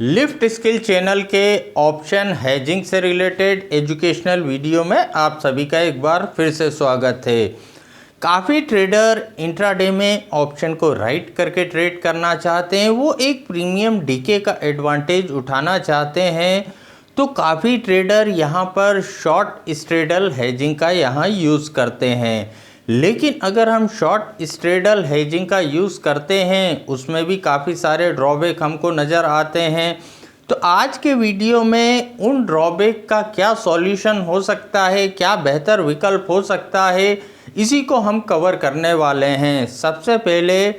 Lift skill channel के option hedging से related educational video में आप सभी का एक बार फिर से स्वागत है। काफ़ी ट्रेडर इंट्राडे में ऑप्शन को राइट करके ट्रेड करना चाहते हैं, वो एक प्रीमियम डीके का एडवांटेज उठाना चाहते हैं। तो काफ़ी ट्रेडर यहाँ पर शॉर्ट स्ट्रेडल हेजिंग का यहाँ यूज़ करते हैं। लेकिन अगर हम शॉर्ट स्ट्रेडल हेजिंग का यूज़ करते हैं उसमें भी काफ़ी सारे ड्रॉबैक हमको नज़र आते हैं। तो आज के वीडियो में उन ड्रॉबैक का क्या सॉल्यूशन हो सकता है, क्या बेहतर विकल्प हो सकता है, इसी को हम कवर करने वाले हैं। सबसे पहले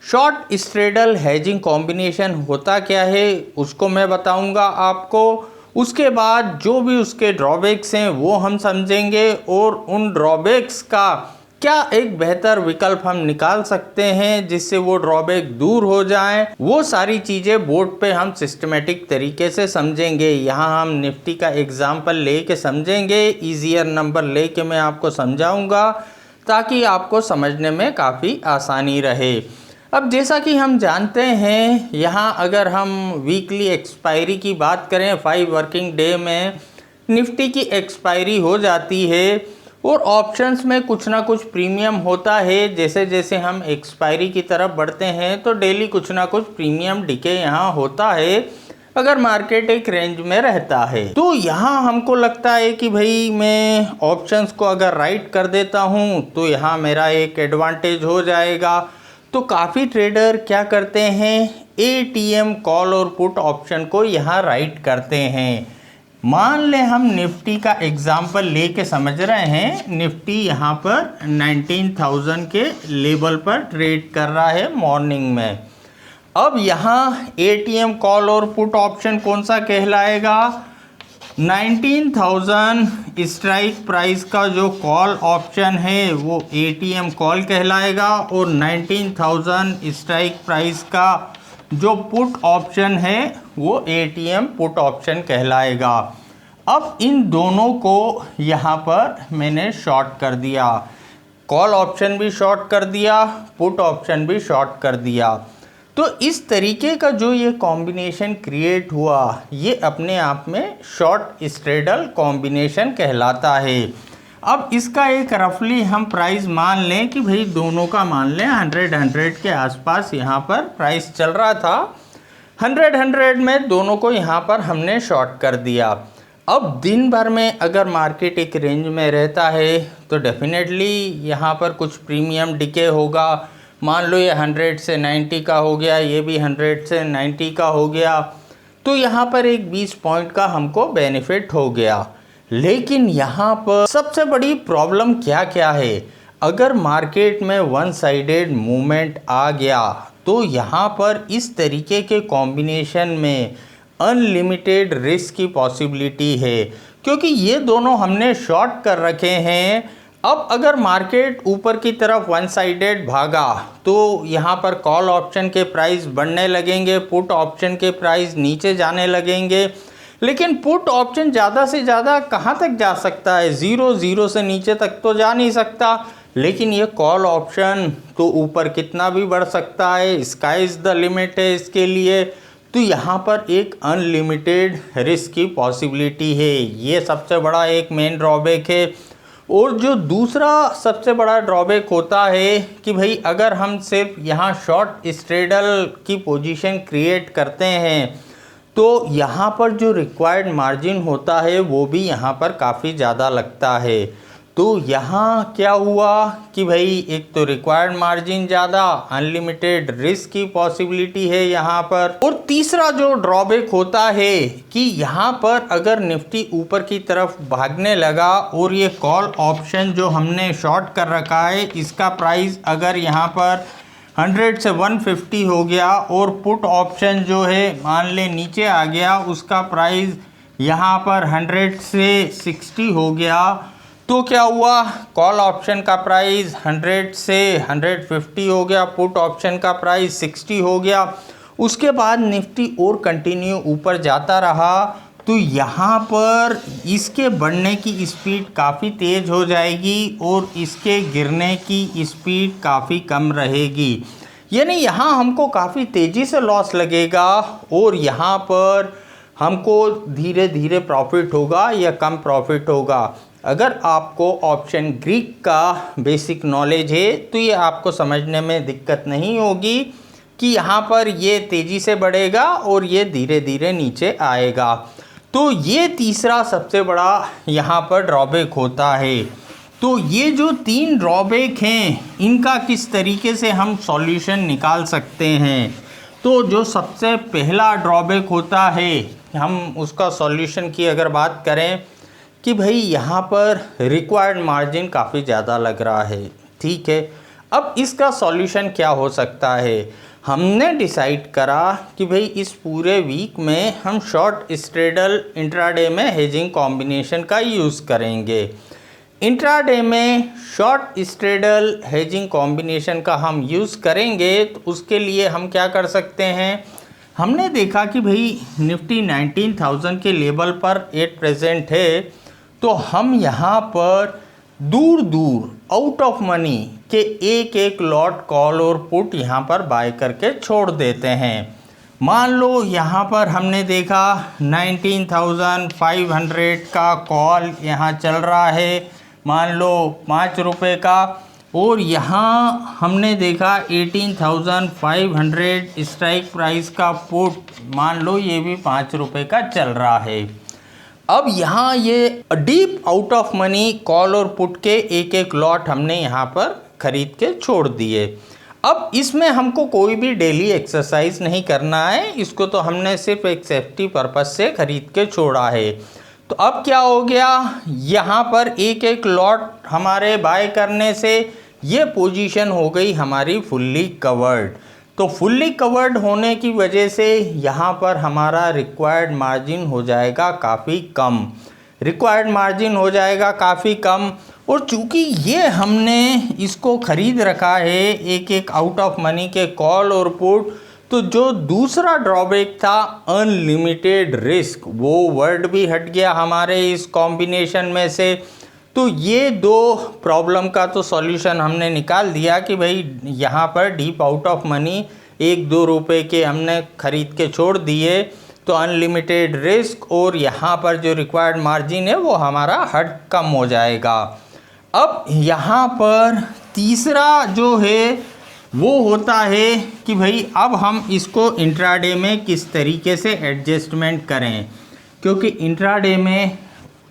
शॉर्ट स्ट्रेडल हेजिंग कॉम्बिनेशन होता क्या है उसको मैं बताऊंगा आपको। उसके बाद जो भी उसके ड्रॉबैक्स हैं वो हम समझेंगे और उन ड्रॉबैक्स का क्या एक बेहतर विकल्प हम निकाल सकते हैं जिससे वो ड्रॉबैक दूर हो जाएं। वो सारी चीज़ें बोर्ड पे हम सिस्टमेटिक तरीके से समझेंगे। यहाँ हम निफ्टी का एग्जाम्पल लेके समझेंगे, ईजियर नंबर लेके मैं आपको समझाऊंगा ताकि आपको समझने में काफ़ी आसानी रहे। अब जैसा कि हम जानते हैं, यहाँ अगर हम वीकली एक्सपायरी की बात करें, 5 वर्किंग डे में निफ्टी की एक्सपायरी हो जाती है और ऑप्शंस में कुछ ना कुछ प्रीमियम होता है। जैसे जैसे हम एक्सपायरी की तरफ बढ़ते हैं तो डेली कुछ ना कुछ प्रीमियम डीके यहाँ होता है अगर मार्केट एक रेंज में रहता है। तो यहाँ हमको लगता है कि भाई मैं ऑप्शंस को अगर राइट कर देता हूँ तो यहाँ मेरा एक एडवांटेज हो जाएगा। तो काफ़ी ट्रेडर क्या करते हैं, एटीएम कॉल और पुट ऑप्शन को यहाँ राइट करते हैं। मान लें हम निफ्टी का एग्जाम्पल लेके समझ रहे हैं। निफ्टी यहाँ पर 19,000 के लेवल पर ट्रेड कर रहा है मॉर्निंग में। अब यहाँ एटीएम कॉल और पुट ऑप्शन कौन सा कहलाएगा, 19,000 स्ट्राइक प्राइस का जो कॉल ऑप्शन है वो एटीएम कॉल कहलाएगा और 19,000 स्ट्राइक प्राइस का जो पुट ऑप्शन है वो एटीएम पुट ऑप्शन कहलाएगा। अब इन दोनों को यहाँ पर मैंने शॉर्ट कर दिया, कॉल ऑप्शन भी शॉर्ट कर दिया, पुट ऑप्शन भी शॉर्ट कर दिया। तो इस तरीके का जो ये कॉम्बिनेशन क्रिएट हुआ ये अपने आप में शॉर्ट स्ट्रेडल कॉम्बिनेशन कहलाता है। अब इसका एक रफली हम प्राइस मान लें कि भाई दोनों का मान लें 100 के आसपास यहाँ पर प्राइस चल रहा था। 100 में दोनों को यहाँ पर हमने शॉर्ट कर दिया। अब दिन भर में अगर मार्केट एक रेंज में रहता है तो डेफिनेटली यहाँ पर कुछ प्रीमियम डीके होगा। मान लो ये 100 से 90 का हो गया, ये भी 100 से 90 का हो गया, तो यहाँ पर एक 20 पॉइंट का हमको बेनिफिट हो गया। लेकिन यहाँ पर सबसे बड़ी प्रॉब्लम क्या क्या है, अगर मार्केट में वन साइडेड मूवमेंट आ गया तो यहाँ पर इस तरीके के कॉम्बिनेशन में अनलिमिटेड रिस्क की पॉसिबिलिटी है, क्योंकि ये दोनों हमने शॉर्ट कर रखे हैं। अब अगर मार्केट ऊपर की तरफ वन साइडेड भागा तो यहाँ पर कॉल ऑप्शन के प्राइस बढ़ने लगेंगे, पुट ऑप्शन के प्राइस नीचे जाने लगेंगे। लेकिन पुट ऑप्शन ज़्यादा से ज़्यादा कहाँ तक जा सकता है, 0 से नीचे तक तो जा नहीं सकता। लेकिन ये कॉल ऑप्शन तो ऊपर कितना भी बढ़ सकता है, स्काई इज़ द लिमिट है इसके लिए। तो यहाँ पर एक अनलिमिटेड रिस्क की पॉसिबिलिटी है, ये सबसे बड़ा एक मेन ड्रॉबैक है। और जो दूसरा सबसे बड़ा ड्रॉबैक होता है कि भाई अगर हम सिर्फ यहाँ शॉर्ट स्ट्रेडल की पोजीशन क्रिएट करते हैं तो यहाँ पर जो रिक्वायर्ड मार्जिन होता है वो भी यहाँ पर काफ़ी ज़्यादा लगता है। तो यहाँ क्या हुआ कि भाई एक तो रिक्वायर्ड मार्जिन ज़्यादा, अनलिमिटेड रिस्क की पॉसिबिलिटी है यहाँ पर। और तीसरा जो ड्रॉबैक होता है कि यहाँ पर अगर निफ्टी ऊपर की तरफ भागने लगा और ये कॉल ऑप्शन जो हमने शॉर्ट कर रखा है इसका प्राइस अगर यहाँ पर 100 से 150 हो गया और पुट ऑप्शन जो है मान ले नीचे आ गया, उसका प्राइस यहाँ पर 100 से 60 हो गया, तो क्या हुआ, कॉल ऑप्शन का प्राइस 100 से 150 हो गया, पुट ऑप्शन का प्राइस 60 हो गया। उसके बाद निफ्टी और कंटिन्यू ऊपर जाता रहा तो यहाँ पर इसके बढ़ने की स्पीड काफ़ी तेज़ हो जाएगी और इसके गिरने की स्पीड काफ़ी कम रहेगी। यानी यहाँ हमको काफ़ी तेज़ी से लॉस लगेगा और यहाँ पर हमको धीरे धीरे प्रॉफिट होगा या कम प्रॉफिट होगा। अगर आपको ऑप्शन ग्रीक का बेसिक नॉलेज है तो ये आपको समझने में दिक्कत नहीं होगी कि यहाँ पर ये तेज़ी से बढ़ेगा और ये धीरे धीरे नीचे आएगा। तो ये तीसरा सबसे बड़ा यहाँ पर ड्रॉबैक होता है। तो ये जो 3 ड्रॉबैक हैं इनका किस तरीके से हम सॉल्यूशन निकाल सकते हैं। तो जो सबसे पहला ड्रॉबैक होता है, हम उसका सॉल्यूशन की अगर बात करें कि भाई यहाँ पर रिक्वायर्ड मार्जिन काफ़ी ज़्यादा लग रहा है। ठीक है, अब इसका सॉल्यूशन क्या हो सकता है। हमने डिसाइड करा कि भाई इस पूरे वीक में हम शॉर्ट स्ट्रेडल इंट्राडे में हेजिंग कॉम्बिनेशन का यूज़ करेंगे। इंट्राडे में शॉर्ट स्ट्रेडल हेजिंग कॉम्बिनेशन का हम यूज़ करेंगे तो उसके लिए हम क्या कर सकते हैं। हमने देखा कि भाई निफ्टी 19,000 के लेवल पर एट प्रेजेंट है, तो हम यहाँ पर दूर दूर आउट ऑफ मनी के एक एक लॉट कॉल और पुट यहाँ पर बाय करके छोड़ देते हैं। मान लो यहाँ पर हमने देखा 19,500 का कॉल यहाँ चल रहा है, मान लो 5 रुपये का, और यहाँ हमने देखा 18,500 स्ट्राइक प्राइस का पुट, मान लो ये भी 5 रुपये का चल रहा है। अब यहाँ ये deep out of money call और पुट के एक एक लॉट हमने यहाँ पर खरीद के छोड़ दिए। अब इसमें हमको कोई भी डेली एक्सरसाइज नहीं करना है, इसको तो हमने सिर्फ एक सेफ्टी पर्पस से खरीद के छोड़ा है। तो अब क्या हो गया, यहाँ पर एक एक लॉट हमारे बाय करने से ये पोजीशन हो गई हमारी फुल्ली कवर्ड। तो फुल्ली कवर्ड होने की वजह से यहाँ पर हमारा रिक्वायर्ड मार्जिन हो जाएगा काफ़ी कम, और चूँकि ये हमने इसको ख़रीद रखा है एक एक आउट ऑफ मनी के कॉल और पुट, तो जो दूसरा ड्रॉबैक था अनलिमिटेड रिस्क, वो वर्ड भी हट गया हमारे इस कॉम्बिनेशन में से। तो ये 2 प्रॉब्लम का तो सॉल्यूशन हमने निकाल दिया कि भाई यहाँ पर डीप आउट ऑफ मनी 1-2 रुपये के हमने ख़रीद के छोड़ दिए, तो अनलिमिटेड रिस्क और यहाँ पर जो रिक्वायर्ड मार्जिन है वो हमारा हट कम हो जाएगा। अब यहाँ पर तीसरा जो है वो होता है कि भाई अब हम इसको इंट्राडे में किस तरीके से एडजस्टमेंट करें, क्योंकि इंट्राडे में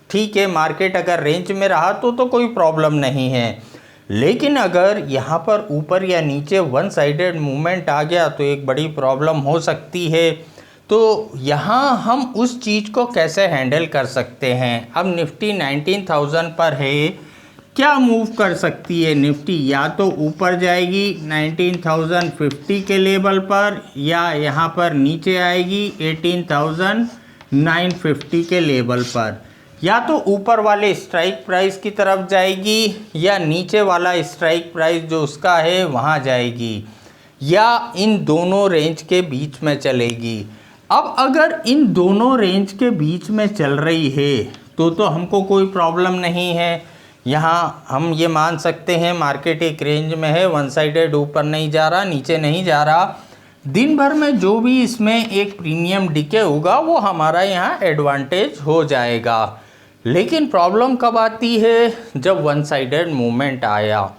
ठीक है मार्केट अगर रेंज में रहा तो कोई प्रॉब्लम नहीं है, लेकिन अगर यहाँ पर ऊपर या नीचे वन साइडेड मूवमेंट आ गया तो एक बड़ी प्रॉब्लम हो सकती है। तो यहाँ हम उस चीज़ को कैसे हैंडल कर सकते हैं। अब निफ्टी 19,000 पर है, क्या मूव कर सकती है निफ्टी, या तो ऊपर जाएगी 19,050 के लेवल पर, या यहाँ पर नीचे आएगी 18,950 के लेवल पर, या तो ऊपर वाले स्ट्राइक प्राइस की तरफ जाएगी या नीचे वाला स्ट्राइक प्राइस जो उसका है वहाँ जाएगी, या इन दोनों रेंज के बीच में चलेगी। अब अगर इन दोनों रेंज के बीच में चल रही है तो हमको कोई प्रॉब्लम नहीं है। यहाँ हम ये मान सकते हैं मार्केट एक रेंज में है, वन साइडेड ऊपर नहीं जा रहा नीचे नहीं जा रहा। दिन भर में जो भी इसमें एक प्रीमियम डिके होगा वो हमारा यहाँ एडवांटेज हो जाएगा। लेकिन प्रॉब्लम कब आती है, जब वन साइडेड मूवमेंट आया।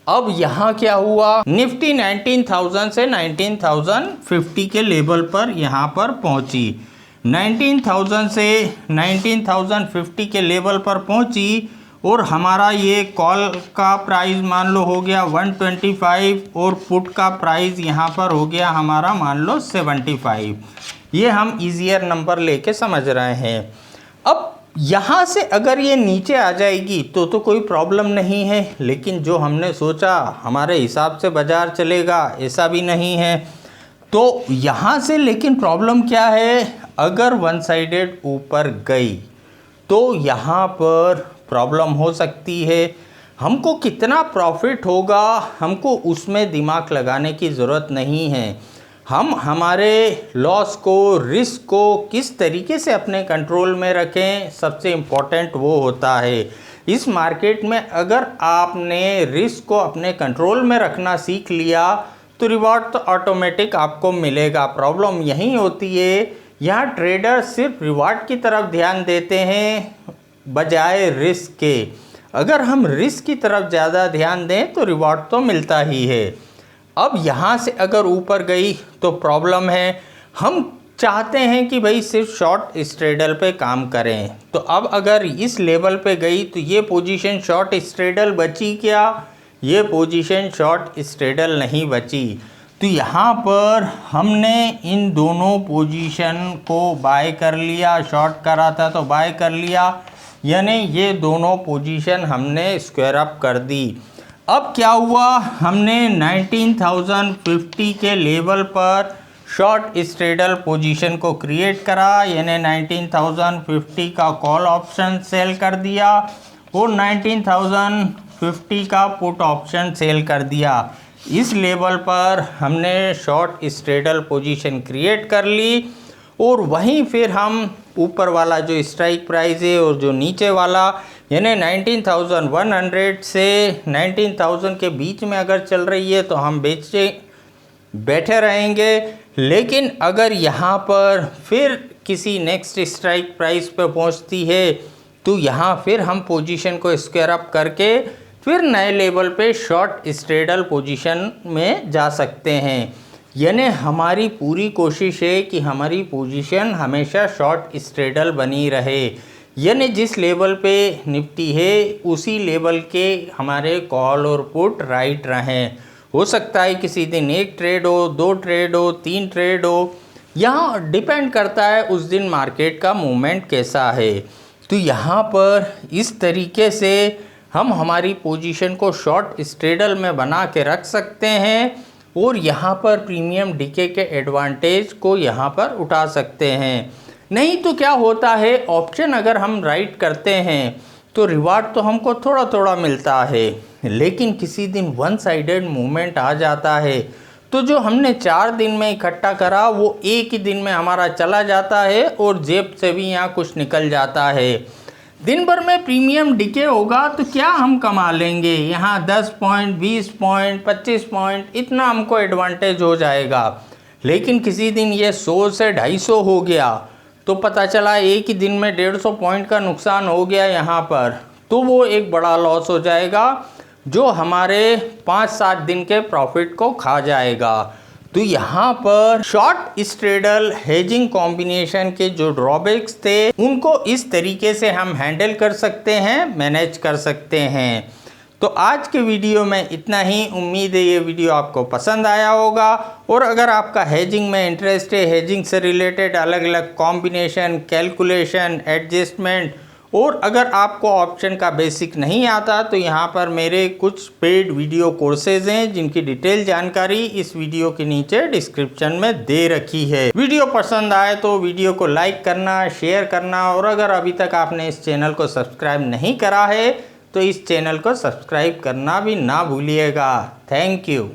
अब यहाँ क्या हुआ, निफ्टी 19,000 से 19,050 के लेवल पर यहाँ पर पहुँची, 19,000 से 19,050 के लेवल पर पहुँची, और हमारा ये कॉल का प्राइस मान लो हो गया 125 और पुट का प्राइस यहाँ पर हो गया हमारा मान लो 75। ये हम ईजियर नंबर लेके समझ रहे हैं। अब यहाँ से अगर ये नीचे आ जाएगी तो कोई प्रॉब्लम नहीं है, लेकिन जो हमने सोचा हमारे हिसाब से बाज़ार चलेगा ऐसा भी नहीं है। तो यहाँ से लेकिन प्रॉब्लम क्या है, अगर वन साइडेड ऊपर गई तो यहाँ पर प्रॉब्लम हो सकती है। हमको कितना प्रॉफिट होगा हमको उसमें दिमाग लगाने की ज़रूरत नहीं है। हम हमारे लॉस को, रिस्क को किस तरीके से अपने कंट्रोल में रखें, सबसे इम्पोर्टेंट वो होता है। इस मार्केट में अगर आपने रिस्क को अपने कंट्रोल में रखना सीख लिया तो रिवॉर्ड तो ऑटोमेटिक आपको मिलेगा। प्रॉब्लम यही होती है, यहाँ ट्रेडर सिर्फ रिवॉर्ड की तरफ ध्यान देते हैं बजाय रिस्क के। अगर हम रिस्क की तरफ ज़्यादा ध्यान दें तो रिवॉर्ड तो मिलता ही है। अब यहाँ से अगर ऊपर गई तो प्रॉब्लम है, हम चाहते हैं कि भाई सिर्फ शॉर्ट स्ट्रेडल पे काम करें। तो अब अगर इस लेवल पे गई तो ये पोजीशन शॉर्ट स्ट्रेडल बची क्या? ये पोजीशन शॉर्ट स्ट्रेडल नहीं बची। तो यहाँ पर हमने इन दोनों पोजीशन को बाय कर लिया, शॉर्ट करा था तो बाय कर लिया, यानी ये दोनों पोजीशन हमने स्क्वायर अप कर दी। अब क्या हुआ, हमने 19,050 के लेवल पर शॉर्ट स्ट्रेडल पोजीशन को क्रिएट करा, यानी 19,050 का कॉल ऑप्शन सेल कर दिया और 19,050 का पुट ऑप्शन सेल कर दिया। इस लेवल पर हमने शॉर्ट स्ट्रेडल पोजीशन क्रिएट कर ली और वहीं फिर हम ऊपर वाला जो स्ट्राइक प्राइस है और जो नीचे वाला यानी 19,100 से 19,000 के बीच में अगर चल रही है तो हम बैठे रहेंगे। लेकिन अगर यहाँ पर फिर किसी नेक्स्ट स्ट्राइक प्राइस पर पहुँचती है तो यहाँ फिर हम पोजीशन को स्क्वायर अप करके फिर नए लेवल पे शॉर्ट स्ट्रेडल पोजीशन में जा सकते हैं। यानी हमारी पूरी कोशिश है कि हमारी पोजीशन हमेशा शॉर्ट स्ट्रेडल बनी रहे, यानी जिस लेवल पे निफ्टी है उसी लेवल के हमारे कॉल और पुट राइट रहें। हो सकता है किसी दिन एक ट्रेड हो, दो ट्रेड हो, तीन ट्रेड हो, यहाँ डिपेंड करता है उस दिन मार्केट का मूवमेंट कैसा है। तो यहाँ पर इस तरीके से हम हमारी पोजीशन को शॉर्ट स्ट्रेडल में बना के रख सकते हैं और यहाँ पर प्रीमियम डीके के एडवांटेज को यहाँ पर उठा सकते हैं। नहीं तो क्या होता है, ऑप्शन अगर हम राइट करते हैं तो रिवार्ड तो हमको थोड़ा थोड़ा मिलता है, लेकिन किसी दिन वन साइडेड मूवमेंट आ जाता है तो जो हमने 4 दिन में इकट्ठा करा वो एक ही दिन में हमारा चला जाता है और जेब से भी यहाँ कुछ निकल जाता है। दिन भर में प्रीमियम डीके होगा तो क्या हम कमा लेंगे, यहाँ 10 पॉइंट, 20 पॉइंट, 25 पॉइंट इतना हमको एडवांटेज हो जाएगा। लेकिन किसी दिन ये 100 से 250 हो गया तो पता चला एक ही दिन में 150 पॉइंट का नुकसान हो गया यहाँ पर, तो वो एक बड़ा लॉस हो जाएगा जो हमारे 5-7 दिन के प्रॉफिट को खा जाएगा। तो यहाँ पर शॉर्ट स्ट्रेडल हेजिंग कॉम्बिनेशन के जो ड्रॉबैक्स थे उनको इस तरीके से हम हैंडल कर सकते हैं, मैनेज कर सकते हैं। तो आज के वीडियो में इतना ही। उम्मीद है ये वीडियो आपको पसंद आया होगा और अगर आपका हेजिंग में इंटरेस्ट है, हेजिंग से रिलेटेड अलग अलग कॉम्बिनेशन, कैलकुलेशन, एडजस्टमेंट और अगर आपको ऑप्शन का बेसिक नहीं आता तो यहाँ पर मेरे कुछ पेड वीडियो कोर्सेज हैं जिनकी डिटेल जानकारी इस वीडियो के नीचे डिस्क्रिप्शन में दे रखी है। वीडियो पसंद आए तो वीडियो को लाइक करना, शेयर करना और अगर अभी तक आपने इस चैनल को सब्सक्राइब नहीं करा है तो इस चैनल को सब्सक्राइब करना भी ना भूलिएगा। Thank you.